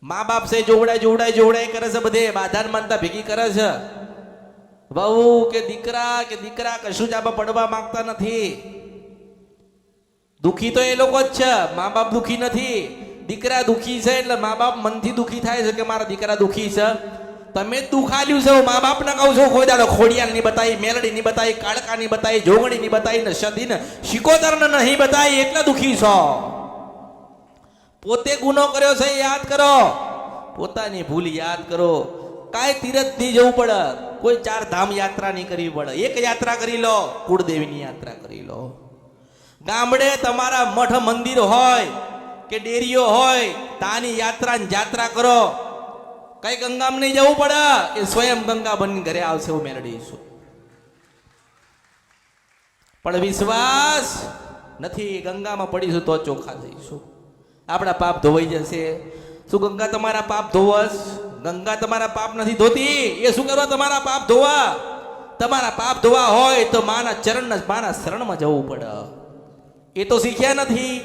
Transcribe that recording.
મા બાપ છે જોવડાય કરે છે, બધે બાધાન માનતા ભેગી કરે છે. વહુ કે દીકરા કશું જ આમાં પડવા માંગતા નથી. દુખી તો એ લોકો જ છે, મા બાપ દુખી નથી. દીકરા દુખી છે એટલે મા બાપ મનથી દુખી થાય છે કે મારા દીકરા દુખી છે. તમે જ દુઃખ આલ્યું છે. મા બાપ ને કહું છું, કોઈ દાડો ખોડિયાલ ની બતાવી, મેલડી ની બતાવી, કાળકા ની બતાવી, જોગણી ની બતાવી ને સદી ને શિકોતર ને નહીં બતાવી એટલે દુખી છો. પોતે ગુનો કર્યો છે યાદ કરો, પોતાની ભૂલ યાદ કરો. કાંઈ તીરથ નહીં જવું પડે, કોઈ 4 ધામ યાત્રા નહીં કરવી પડે. એક યાત્રા કરી લો, કુળદેવીની યાત્રા કરી લો. ગામડે તમારા મઠ મંદિર હોય કે ડેરીઓ હોય, તાની જાત્રા કરો. કઈ ગંગામાં નહીં જવું પડે, એ સ્વયં ગંગા બની ઘરે આવશે. હું મેળવીશું, પણ વિશ્વાસ નથી. ગંગામાં પડીશું તો ચોખ્ખા થઈશું, આપણા પાપ ધોવાઈ જશે. શું ગંગા તમારા પાપ ધોવસ? ગંગા તમારા પાપ નથી ધોતી. એ શું કરવા તમારા પાપ ધોવા? તમારા પાપ ધોવા હોય તો માના ચરણ, માના શરણમાં જવું પડે. એ તો શીખ્યા નથી.